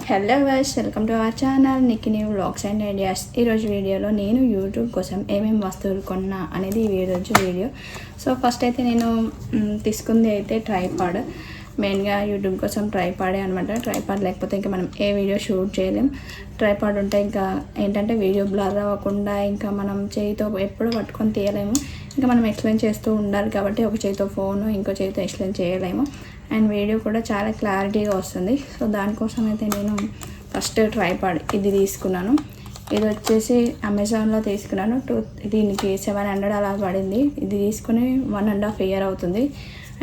Hello guys, welcome to our channel Nikhini vlogs and ideas. ఈరోజు వీడియోలో నేను యూట్యూబ్ కోసం ఏమేమి వస్తువులు కొన్నా అనేది ఈ రోజు వీడియో. సో ఫస్ట్ అయితే నేను తీసుకుంది అయితే ట్రైపాడ్. మెయిన్గా యూట్యూబ్ కోసం ట్రైపాడే అనమాట. ట్రైపాడ్ లేకపోతే ఇంకా మనం ఏ వీడియో షూట్ చేయలేం. ట్రైపాడ్ ఉంటే ఇంకా ఏంటంటే వీడియో బ్లర్ అవ్వకుండా ఇంకా మనం చేయితో ఎప్పుడు పట్టుకొని తీయలేము. ఇంకా మనం ఎక్స్ప్లెయిన్ చేస్తూ ఉండాలి కాబట్టి ఒక చేతితో ఫోను ఇంకో చేతితో ఎక్స్ప్లెయిన్ చేయలేము. అండ్ వీడియో కూడా చాలా క్లారిటీగా వస్తుంది. సో దానికోసం అయితే నేను ఫస్ట్ ట్రైపాడ్ ఇది తీసుకున్నాను. ఇది వచ్చేసి అమెజాన్లో తీసుకున్నాను. దీనికి 700 అలా పడింది. ఇది తీసుకుని 1.5 year అవుతుంది.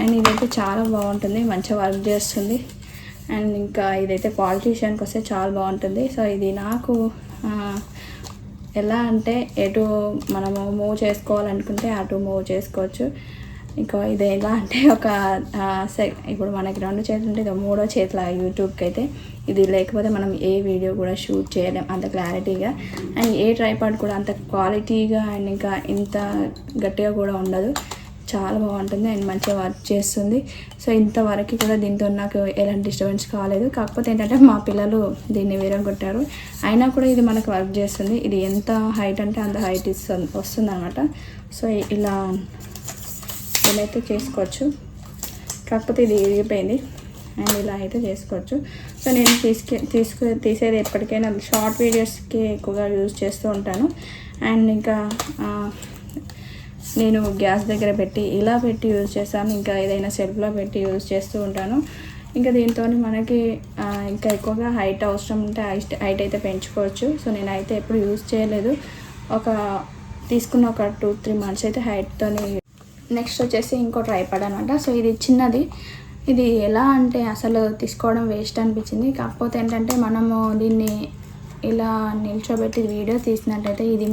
అండ్ ఇదైతే చాలా బాగుంటుంది, మంచిగా వర్క్ చేస్తుంది. అండ్ ఇంకా ఇదైతే క్వాలిటీ విషయానికి వస్తే చాలా బాగుంటుంది. సో ఇది నాకు ఎలా అంటే ఎటు మనము మూవ్ చేసుకోవాలనుకుంటే అటు మూవ్ చేసుకోవచ్చు. ఇంకా ఇది ఎలా అంటే ఇప్పుడు మనకి 2 చేతులు ఉంటే ఇది 3వ చేతిలా యూట్యూబ్కి అయితే. ఇది లేకపోతే మనం ఏ వీడియో కూడా షూట్ చేయలేం అంత క్లారిటీగా. అండ్ ఏ ట్రైపాడ్ కూడా అంత క్వాలిటీగా అండ్ ఇంకా ఇంత గట్టిగా కూడా ఉండదు. చాలా బాగుంటుంది అండ్ మంచిగా వర్క్ చేస్తుంది. సో ఇంతవరకు కూడా దీంతో నాకు ఎలాంటి డిస్టర్బెన్స్ కాలేదు. కాకపోతే ఏంటంటే మా పిల్లలు దీన్ని విరగొట్టారు. అయినా కూడా ఇది మనకు వర్క్ చేస్తుంది. ఇది ఎంత హైట్ అంటే అంత హైట్ వస్తుంది అనమాట. సో ఇలా అయితే చేసుకోవచ్చు. కాకపోతే ఇది విరిగిపోయింది అండ్ ఇలా అయితే చేసుకోవచ్చు. సో నేను తీసేది ఎప్పటికైనా షార్ట్ వీడియోస్కి ఎక్కువగా యూజ్ చేస్తూ ఉంటాను. అండ్ ఇంకా నేను గ్యాస్ దగ్గర పెట్టి ఇలా పెట్టి యూజ్ చేస్తాను. ఇంకా ఏదైనా సెల్ఫ్లో పెట్టి యూజ్ చేస్తూ ఉంటాను. ఇంకా దీంతో మనకి ఇంకా ఎక్కువగా హైట్ అవసరం ఉంటే హైట్ అయితే పెంచుకోవచ్చు. సో నేనైతే ఎప్పుడు యూజ్ చేయలేదు. తీసుకున్న ఒక 2-3 months అయితే హైట్తో. నెక్స్ట్ వచ్చేసి ఇంకో ట్రైపాడ్ అనమాట. సో ఇది చిన్నది. ఇది ఎలా అంటే అసలు తీసుకోవడం వేస్ట్ అనిపించింది. కాకపోతే ఏంటంటే మనము దీన్ని ఇలా నిల్చోబెట్టి వీడియో తీసినట్టయితే ఇది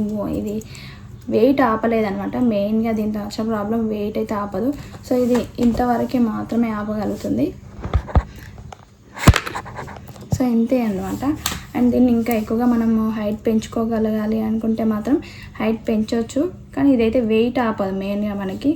వెయిట్ ఆపలేదనమాట. మెయిన్గా దీంతో అసలు ప్రాబ్లం వెయిట్ అయితే ఆపదు. సో ఇది ఇంతవరకు మాత్రమే ఆపగలుగుతుంది. సో ఇంతే అనమాట. అండ్ దీన్ని ఇంకా ఎక్కువగా మనము హైట్ పెంచుకోగలగాలి అనుకుంటే మాత్రం హైట్ పెంచవచ్చు. కానీ ఇదైతే వెయిట్ ఆపదు మెయిన్గా మనకి.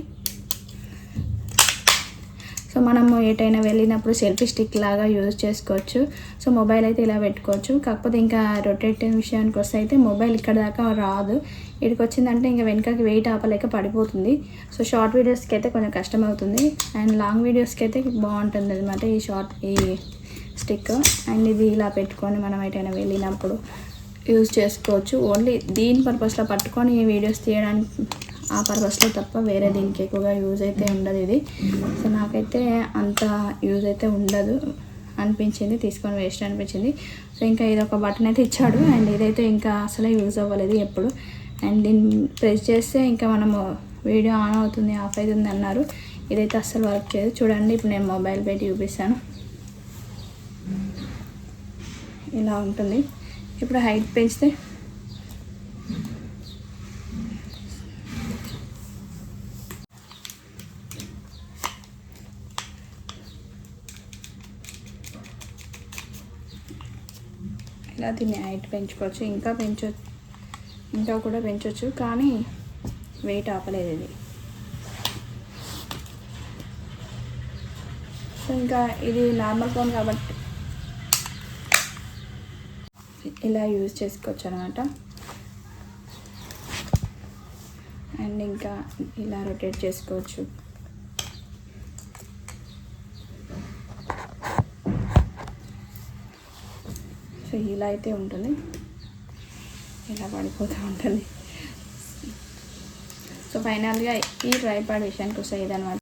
సో మనము ఎటైనా వెళ్ళినప్పుడు సెల్ఫీ స్టిక్ లాగా యూజ్ చేసుకోవచ్చు. సో మొబైల్ అయితే ఇలా పెట్టుకోవచ్చు. కాకపోతే ఇంకా రొటేట్ విషయానికి వస్తే అయితే మొబైల్ ఇక్కడ దాకా రాదు. ఇక్కడికి వచ్చిందంటే ఇంకా వెనకకి వెయిట్ ఆపలేక పడిపోతుంది. సో షార్ట్ వీడియోస్కి అయితే కొంచెం కష్టం అవుతుంది. అండ్ లాంగ్ వీడియోస్కి అయితే బాగుంటుంది అనమాట ఈ స్టిక్. అండ్ ఇది ఇలా పెట్టుకొని మనం ఎటైనా వెళ్ళినప్పుడు యూజ్ చేసుకోవచ్చు. ఓన్లీ దీని పర్పస్లో పట్టుకొని ఈ వీడియోస్ తీయడానికి ఆ పర్పస్లో తప్ప వేరే దీనికి ఎక్కువగా యూజ్ అయితే ఉండదు ఇది. సో నాకైతే అంత యూజ్ అయితే ఉండదు అనిపించింది, తీసుకొని వేస్ట్ అనిపించింది. సో ఇంకా ఇది ఒక బటన్ అయితే ఇచ్చాడు. అండ్ ఇదైతే ఇంకా అసలే యూజ్ అవ్వలేదు ఎప్పుడు. అండ్ దీన్ని ప్రెస్ చేస్తే ఇంకా మనము వీడియో ఆన్ అవుతుంది, ఆఫ్ అవుతుంది అన్నారు. ఇదైతే అస్సలు వర్క్ చేయదు. చూడండి, ఇప్పుడు నేను మొబైల్ పెట్టి చూపిస్తాను. ఇలా ఉంటుంది. ఇప్పుడు హైట్ పెంచితే ఇలా దీన్ని హైట్ పెంచుకోవచ్చు. ఇంకా కూడా పెంచవచ్చు. కానీ వెయిట్ ఆపలేదు ఇది. సో ఇంకా ఇది నార్మల్ ఫోన్ కాబట్టి ఇలా యూజ్ చేసుకోవచ్చు అనమాట. అండ్ ఇంకా ఇలా రొటేట్ చేసుకోవచ్చు. సో ఇలా అయితే ఉంటుంది, ఇలా పడిపోతూ ఉంటుంది. సో ఫైనల్గా ఈ ట్రైపాడ్ విషయానికి వస్తే ఇదనమాట.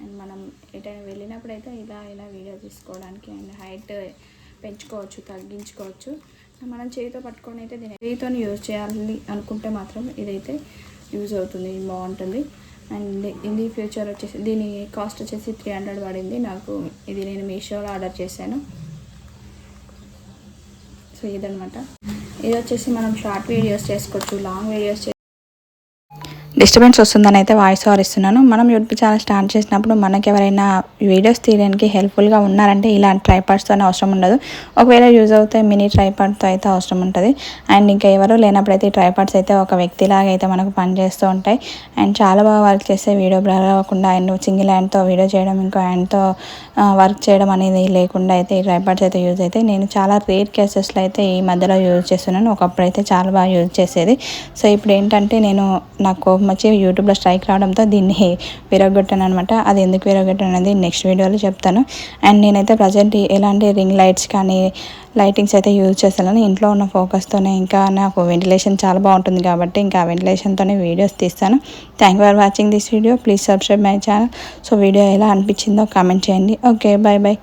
అండ్ మనం ఎటైనా వెళ్ళినప్పుడు అయితే ఇలా వీడియో తీసుకోవడానికి అండ్ హైట్ పెంచుకోవచ్చు, తగ్గించుకోవచ్చు. మనం చేతితో పట్టుకొని అయితే దీన్ని చేతితో యూజ్ చేయాలి అనుకుంటే మాత్రం ఇదైతే యూజ్ అవుతుంది, బాగుంటుంది. అండ్ ఇది ఫ్యూచర్ వచ్చేసి దీని కాస్ట్ వచ్చేసి 300 పడింది నాకు. ఇది నేను మీషోలో ఆర్డర్ చేశాను. సో ఇదనమాట. ఇది వచ్చేసి మనం షార్ట్ వీడియోస్ చేసుకోవచ్చు, లాంగ్ వీడియోస్ డిస్టర్బెన్స్ వస్తుందని అయితే వాయిస్ ఓవర్ ఇస్తున్నాను. మనం యూట్యూబ్ ఛానల్ స్టార్ట్ చేసినప్పుడు మనకి ఎవరైనా వీడియోస్ తీయడానికి హెల్ప్ఫుల్గా ఉన్నారంటే ఇలాంటి ట్రైపాడ్స్తో అవసరం ఉండదు. ఒకవేళ యూజ్ అవుతే మినీ ట్రైపాడ్తో అయితే అవసరం ఉంటుంది. అండ్ ఇంకా ఎవరు లేనప్పుడు అయితే ఈ ట్రైపాడ్స్ అయితే ఒక వ్యక్తిలాగా అయితే మనకు పనిచేస్తూ ఉంటాయి. అండ్ చాలా బాగా వర్క్ చేస్తే వీడియో బ్లర్ అవ్వకుండా అండ్ సింగిల్ హ్యాండ్తో వీడియో చేయడం ఇంకో హ్యాండ్తో వర్క్ చేయడం అనేది లేకుండా అయితే ఈ ట్రైపాడ్స్ అయితే యూజ్ అయితే నేను చాలా రేర్ కేసెస్లో అయితే ఈ మధ్యలో యూజ్ చేస్తున్నాను. ఒకప్పుడు అయితే చాలా బాగా యూజ్ చేసేది. సో ఇప్పుడు ఏంటంటే నేను నాకు వచ్చి యూట్యూబ్లో స్ట్రైక్ రావడంతో దీన్ని విరగొట్టాను అనమాట. అది ఎందుకు విరగొట్టాను అనేది నెక్స్ట్ వీడియోలో చెప్తాను. అండ్ నేనైతే ప్రజెంట్ ఎలాంటి రింగ్ లైట్స్ కానీ లైటింగ్స్ అయితే యూజ్ చేస్తాను. ఇంట్లో ఉన్న ఫోకస్తోనే ఇంకా నాకు వెంటిలేషన్ చాలా బాగుంటుంది కాబట్టి ఇంకా వెంటిలేషన్తోనే వీడియోస్ తీస్తాను. Thank you for watching this video. Please subscribe my channel. So video ఎలా అనిపించిందో కామెంట్ చేయండి. Okay, bye bye.